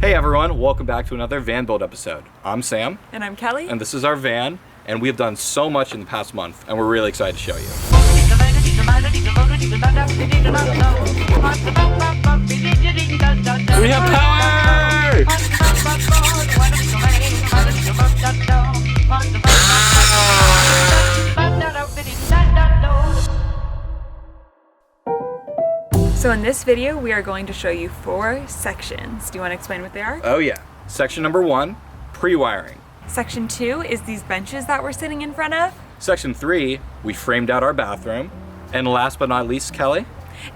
Hey everyone, welcome back to another van build episode. I'm Sam. And I'm Kelly. And this is our van, and we have done so much in the past month, and we're really excited to show you. We have power! So in this video, we are going to show you 4 sections. Do you want to explain what they are? Oh yeah. Section number 1, pre-wiring. Section 2 is these benches that we're sitting in front of. Section 3, we framed out our bathroom. And last but not least, Kelly,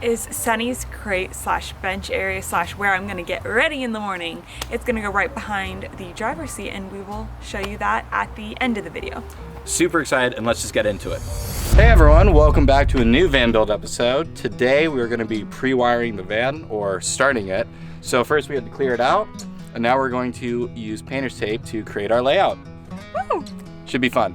is Sunny's crate / bench area / where I'm gonna get ready in the morning. It's gonna go right behind the driver's seat, and we will show you that at the end of the video. Super excited, and let's just get into it. Hey everyone, welcome back to a new van build episode. Today we're gonna be pre-wiring the van, or starting it. So first we had to clear it out, and now we're going to use painter's tape to create our layout. Woo! Should be fun.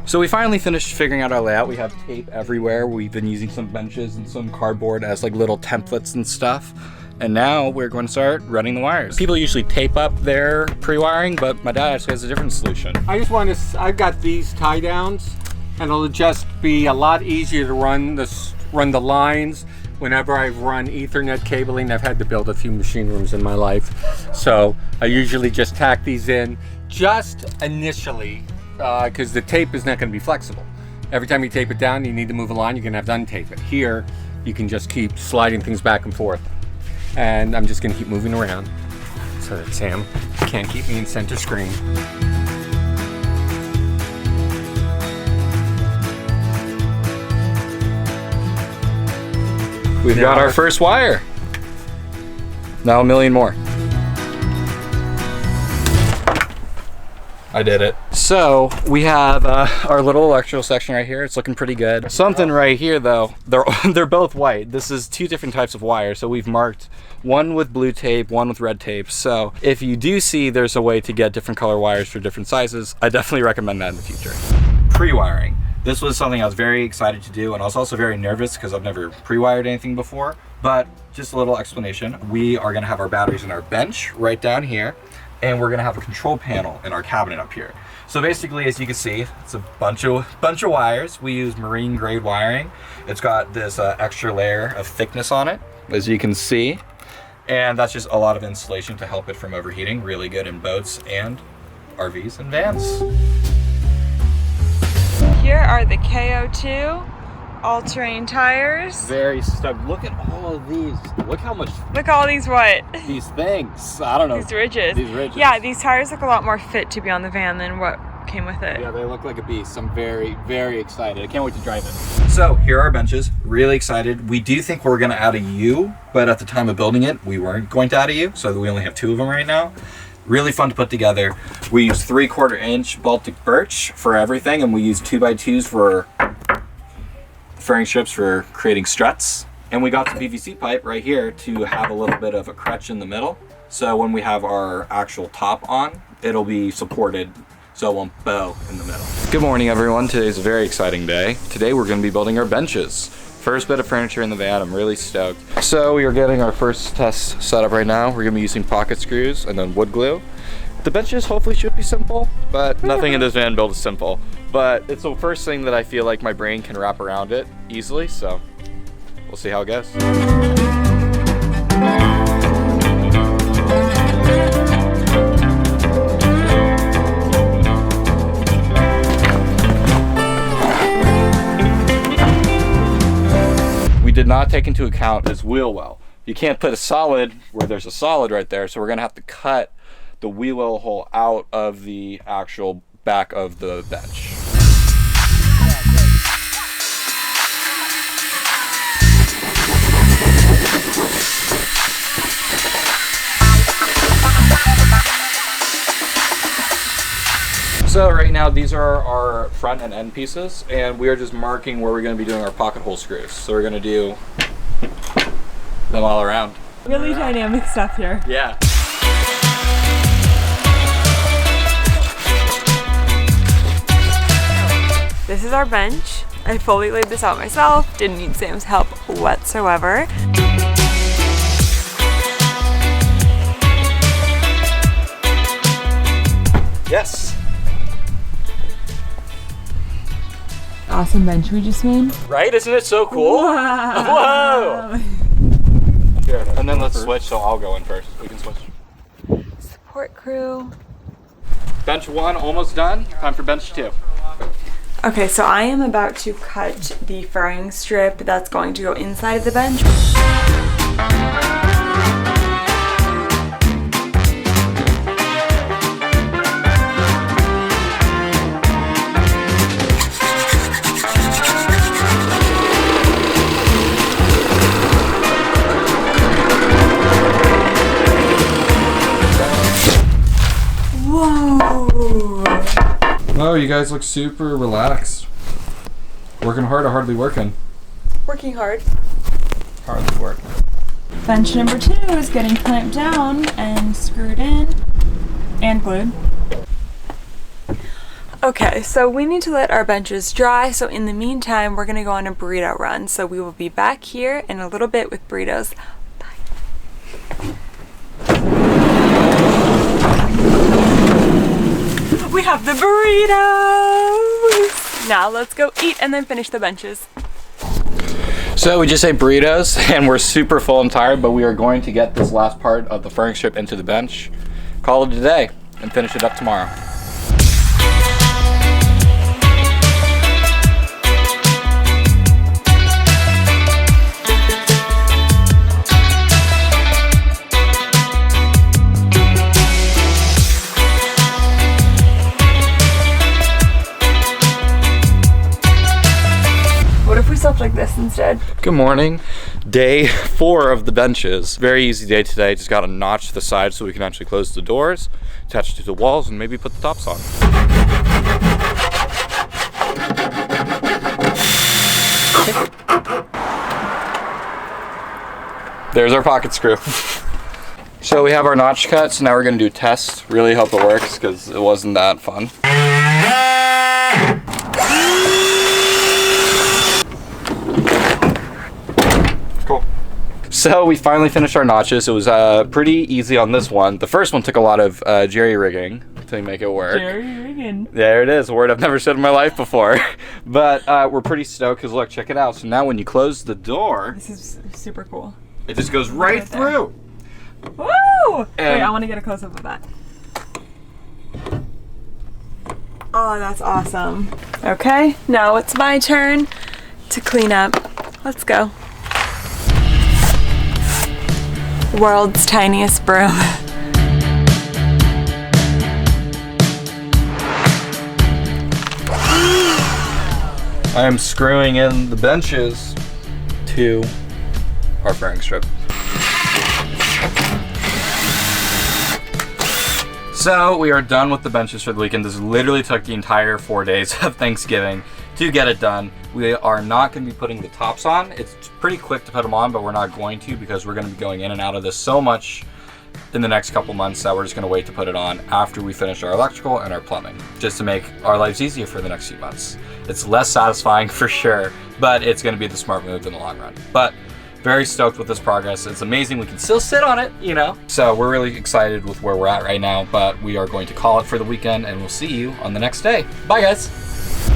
So we finally finished figuring out our layout. We have tape everywhere. We've been using some benches and some cardboard as like little templates and stuff. And now we're going to start running the wires. People usually tape up their pre-wiring, but my dad actually has a different solution. I've got these tie downs, and it'll just be a lot easier to run the lines. Whenever I've run Ethernet cabling, I've had to build a few machine rooms in my life. So I usually just tack these in just initially, because the tape is not going to be flexible. Every time you tape it down, you need to move a line, you're going to have to untape it. Here, you can just keep sliding things back and forth. And I'm just going to keep moving around so that Sam can't keep me in center screen. We've got our first wire. Now a million more. I did it. So we have our little electrical section right here. It's looking pretty good. Something right here though, they're both white. This is 2 different types of wire. So we've marked one with blue tape, one with red tape. So if you do see there's a way to get different color wires for different sizes, I definitely recommend that in the future. Pre-wiring. This was something I was very excited to do, and I was also very nervous because I've never pre-wired anything before. But just a little explanation. We are gonna have our batteries in our bench right down here, and we're gonna have a control panel in our cabinet up here. So basically, as you can see, it's a bunch of wires. We use marine grade wiring. It's got this extra layer of thickness on it, as you can see. And that's just a lot of insulation to help it from overheating. Really good in boats and RVs and vans. Here are the KO2 all-terrain tires. Very stoked. Look at all of these. Look how much. Look at all these what? These things. I don't know. These ridges. These ridges. Yeah, these tires look a lot more fit to be on the van than what came with it. Yeah, they look like a beast. I'm very, very excited. I can't wait to drive it. So here are our benches. Really excited. We do think we're going to add a U, but at the time of building it, we weren't going to add a U, so we only have 2 of them right now. Really fun to put together. We use 3/4 inch Baltic birch for everything, and we use 2x2s for furring strips for creating struts. And we got some PVC pipe right here to have a little bit of a crutch in the middle. So when we have our actual top on, it'll be supported so it won't bow in the middle. Good morning everyone. Today's a very exciting day. Today we're going to be building our benches. First bit of furniture in the van. I'm really stoked. So we are getting our first test set up right now. We're gonna be using pocket screws and then wood glue. The benches hopefully should be simple, but nothing in this van build is simple. But it's the first thing that I feel like my brain can wrap around it easily, so we'll see how it goes. Did not take into account this wheel well. You can't put a solid where there's a solid right there, so we're gonna have to cut the wheel well hole out of the actual back of the bench. So right now these are our front and end pieces, and we are just marking where we're going to be doing our pocket hole screws. So we're going to do them all around. Really dynamic stuff here. Yeah. This is our bench. I fully laid this out myself, didn't need Sam's help whatsoever. Yes. Awesome bench we just made. Right? Isn't it so cool? Wow. Whoa! Here, and then let's switch, so I'll go in first. We can switch. Support crew. Bench 1 almost done. Time for bench 2. Okay, so I am about to cut the furring strip that's going to go inside of the bench. Oh, you guys look super relaxed. Working hard or hardly working? Working hard. Hardly working. Bench number 2 is getting clamped down and screwed in and glued. Okay, so we need to let our benches dry. So in the meantime, we're gonna go on a burrito run. So we will be back here in a little bit with burritos. Bye. We have the burritos! Now let's go eat and then finish the benches. So we just ate burritos and we're super full and tired, but we are going to get this last part of the furring strip into the bench, call it a day, and finish it up tomorrow. Like this instead. Good morning. Day 4 of the benches. Very easy day today. Just got to notch the sides so we can actually close the doors, attach it to the walls, and maybe put the tops on. There's our pocket screw. So we have our notch cut, so now we're going to do tests. Really hope it works because it wasn't that fun. Cool. So we finally finished our notches. It was pretty easy on this one. The first one took a lot of jerry-rigging to make it work. Jerry-rigging. There it is, a word I've never said in my life before. But we're pretty stoked because look, check it out. So now when you close the door, this is super cool. It just goes right through. Woo! And wait, I want to get a close-up of that. Oh, that's awesome. Okay, now it's my turn to clean up. Let's go. World's tiniest broom. I am screwing in the benches to our furring strip. So we are done with the benches for the weekend. This literally took the entire 4 days of Thanksgiving to get it done. We are not going to be putting the tops on. It's pretty quick to put them on, but we're not going to because we're going to be going in and out of this so much in the next couple months that we're just going to wait to put it on after we finish our electrical and our plumbing, just to make our lives easier for the next few months. It's less satisfying for sure, but it's going to be the smart move in the long run. But very stoked with this progress. It's amazing we can still sit on it, you know? So we're really excited with where we're at right now, but we are going to call it for the weekend and we'll see you on the next day. Bye guys.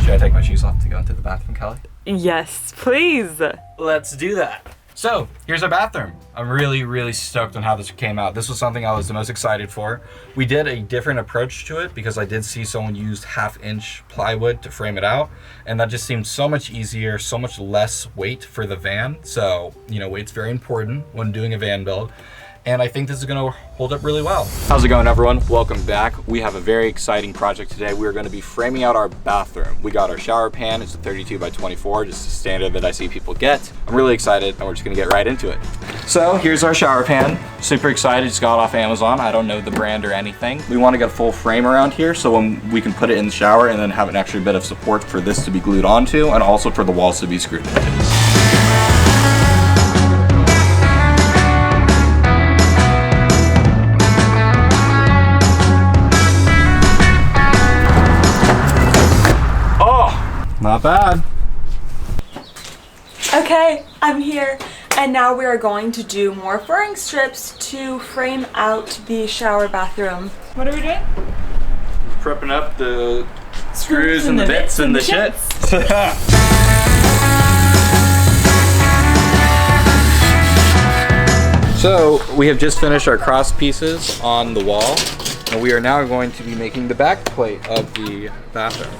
Should I take my shoes off to go into the bathroom, Kelly? Yes, please. Let's do that. So here's our bathroom. I'm really stoked on how this came out. This was something I was the most excited for. We did a different approach to it because I did see someone use 1/2-inch plywood to frame it out, and that just seemed so much easier, so much less weight for the van. So, you know, weight's very important when doing a van build. And I think this is gonna hold up really well. How's it going, everyone? Welcome back. We have a very exciting project today. We're gonna be framing out our bathroom. We got our shower pan. It's a 32 by 24, just a standard that I see people get. I'm really excited, and we're just gonna get right into it. So here's our shower pan. Super excited, just got it off Amazon. I don't know the brand or anything. We wanna get a full frame around here so when we can put it in the shower and then have an extra bit of support for this to be glued onto and also for the walls to be screwed into. Not bad. Okay, I'm here. And now we are going to do more furring strips to frame out the shower bathroom. What are we doing? prepping up the screws and the bits and the shit. So we have just finished our cross pieces on the wall, and we are now going to be making the back plate of the bathroom.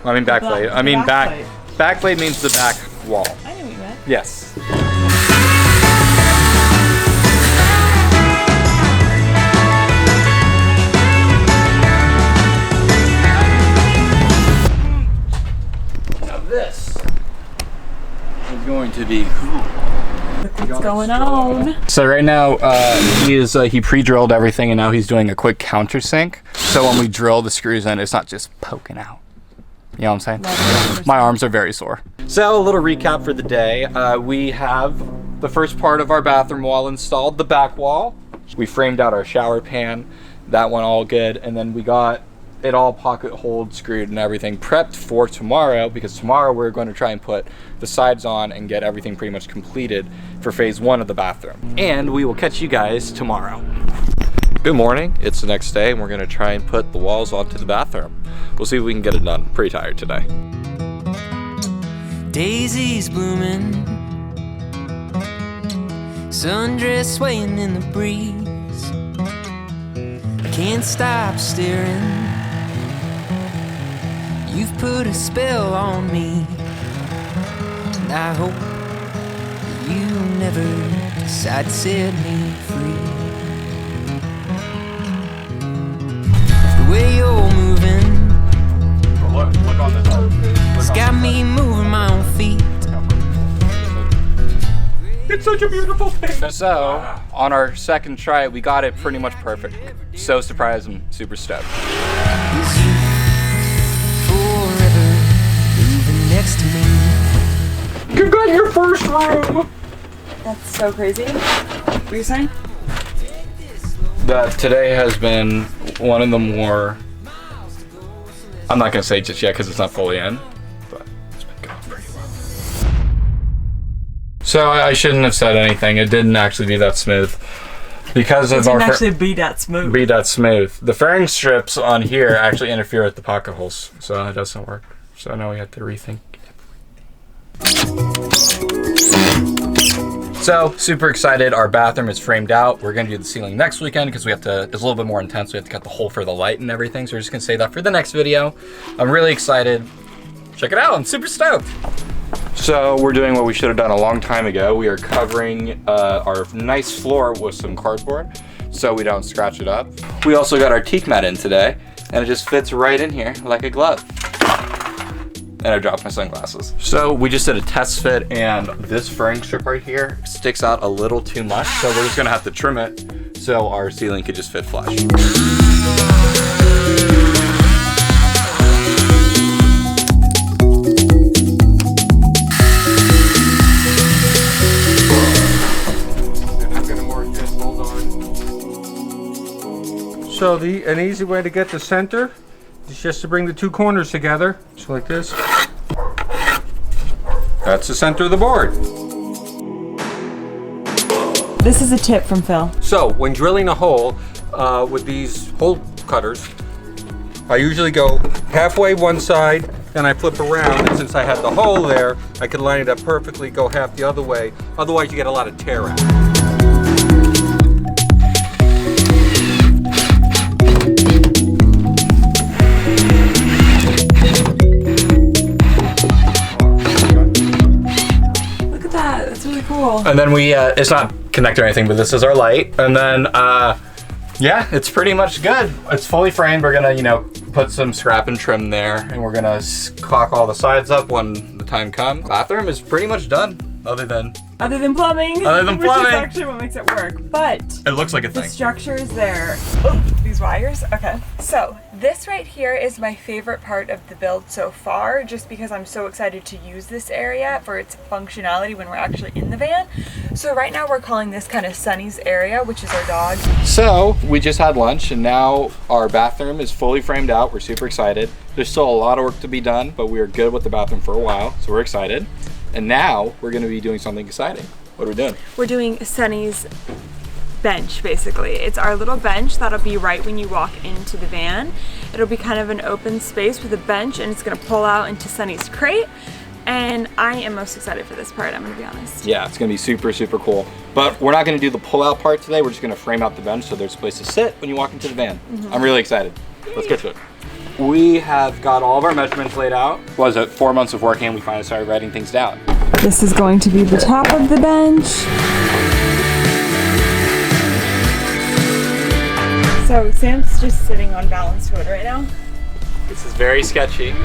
I mean back plate. I mean back plate means the back wall. I knew what you meant. Yes. Now this is going to be cool. What's going on? So right now he pre-drilled everything, and now he's doing a quick countersink. So when we drill the screws in, it's not just poking out. You know what I'm saying? My arms are very sore. So a little recap for the day. We have the first part of our bathroom wall installed, the back wall. We framed out our shower pan. That one all good. And then we got it all pocket holed, screwed and everything prepped for tomorrow, because tomorrow we're going to try and put the sides on and get everything pretty much completed for phase 1 of the bathroom. And we will catch you guys tomorrow. Good morning, it's the next day and we're gonna try and put the walls onto the bathroom. We'll see if we can get it done. Pretty tired today. Daisies blooming, sundress swaying in the breeze. I can't stop staring. You've put a spell on me, and I hope that you never decide to set me free. The way you're moving, Look on the top. it's got me moving my own feet. It's such a beautiful thing. So, on our second try, we got it pretty much perfect. So surprised and super stoked. Is you forever moving next to me? You got your first room. That's so crazy. What are you saying? That today has been one of the more, I'm not gonna say just yet because it's not fully in, but it's been going pretty well. So I shouldn't have said anything. It didn't actually be that smooth because of our be that smooth. be that smooth. The fairing strips on here actually interfere with the pocket holes, so it doesn't work. So now we have to rethink. So super excited. Our bathroom is framed out. We're gonna do the ceiling next weekend because we have to, it's a little bit more intense. We have to cut the hole for the light and everything. So we're just gonna save that for the next video. I'm really excited. Check it out, I'm super stoked. So we're doing what we should have done a long time ago. We are covering our nice floor with some cardboard so we don't scratch it up. We also got our teak mat in today and it just fits right in here like a glove. And I dropped my sunglasses. So we just did a test fit and this furring strip right here sticks out a little too much. So we're just gonna have to trim it so our ceiling could just fit flush. So an easy way to get the center is just to bring the two corners together, just like this. That's the center of the board. This is a tip from Phil. So when drilling a hole with these hole cutters, I usually go halfway one side, then I flip around, and since I had the hole there, I could line it up perfectly, go half the other way. Otherwise you get a lot of tear out. And then we, it's not connected or anything, but this is our light. And then, yeah, it's pretty much good. It's fully framed. We're gonna, you know, put some scrap and trim there, and we're gonna caulk all the sides up when the time comes. Bathroom is pretty much done, other than plumbing. Which is actually what makes it work. But it looks like a the thing. structure is there. Oh, these wires. Okay. So this right here is my favorite part of the build so far, just because I'm so excited to use this area for its functionality when we're actually in the van. So right now we're calling this kind of Sunny's area, which is our dog. So we just had lunch and now our bathroom is fully framed out. We're super excited. There's still a lot of work to be done, but we are good with the bathroom for a while, so we're excited. And now we're gonna be doing something exciting. What are we doing? We're doing Sunny's bench basically. It's our little bench that'll be right when you walk into the van. It'll be kind of an open space with a bench, and it's gonna pull out into Sunny's crate. And I am most excited for this part, I'm gonna be honest. Yeah, it's gonna be super, super cool. But we're not gonna do the pull-out part today. We're just gonna frame out the bench so there's a place to sit when you walk into the van. I'm really excited. Let's get to it. We have got all of our measurements laid out. What was it, 4 months of working, we finally started writing things down. This is going to be the top of the bench. So Sam's just sitting on balanced wood right now. This is very sketchy.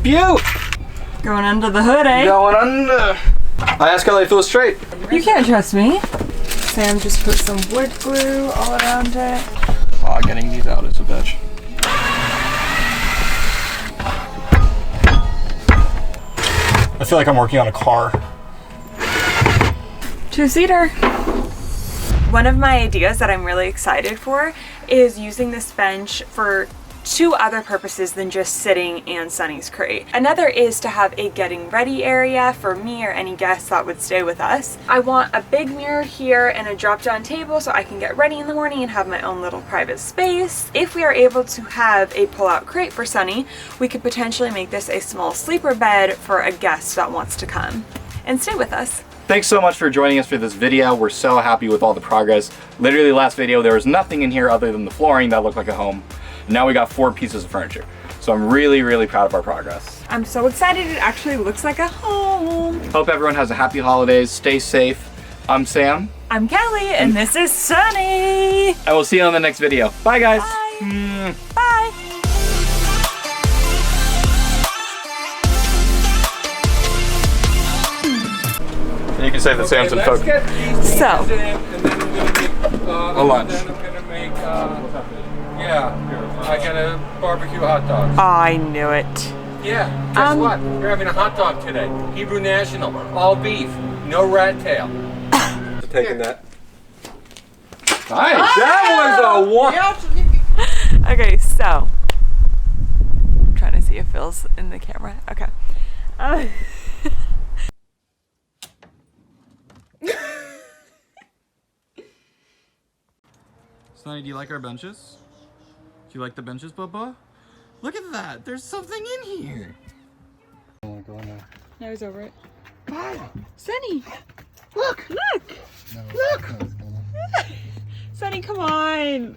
Beaut! Going under the hood, eh? Going under. I asked Kelly if it was straight. You can't trust me. Sam just put some wood glue all around it. Oh, getting these out is a bitch. I feel like I'm working on a car. Two-seater. One of my ideas that I'm really excited for is using this bench for two other purposes than just sitting in Sunny's crate. Another is to have a getting ready area for me or any guests that would stay with us. I want a big mirror here and a drop-down table so I can get ready in the morning and have my own little private space. If we are able to have a pull-out crate for Sunny, we could potentially make this a small sleeper bed for a guest that wants to come and stay with us. Thanks so much for joining us for this video. We're so happy with all the progress. Literally last video, there was nothing in here other than the flooring that looked like a home. Now we got 4 pieces of furniture. So I'm really, really proud of our progress. I'm so excited. It actually looks like a home. Hope everyone has a happy holidays. Stay safe. I'm Sam. I'm Kelly, and this is Sunny. And we'll see you on the next video. Bye, guys. Bye. Bye. You can say that Sam's in focus. So, A lunch. Yeah, I got a barbecue hot dog. I knew it. Yeah, guess what? We're having a hot dog today. Hebrew National, all beef, no rat tail. Taking that. Nice. That was a one. Okay, so I'm trying to see if Phil's in the camera. Okay. Sonny, do you like our benches? Do you like the benches, Bubba? Look at that. There's something in here. Now he's over it. Bye. Sunny, Look. look. Look. Sunny, come on.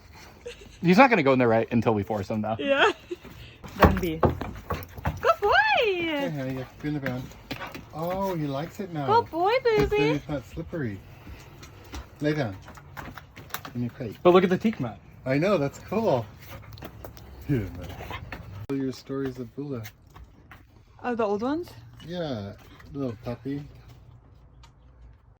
He's not gonna go in there right until we force him, though. Yeah. Bambi. Good boy. Hey, honey, you have to in the van. Oh, he likes it now. Good boy, Because then baby. it's not slippery. Lay down. In your crate. But look at the teak mat. I know, that's cool. Yeah, man. Tell your stories of Bula. Oh, the old ones? Yeah, little puppy.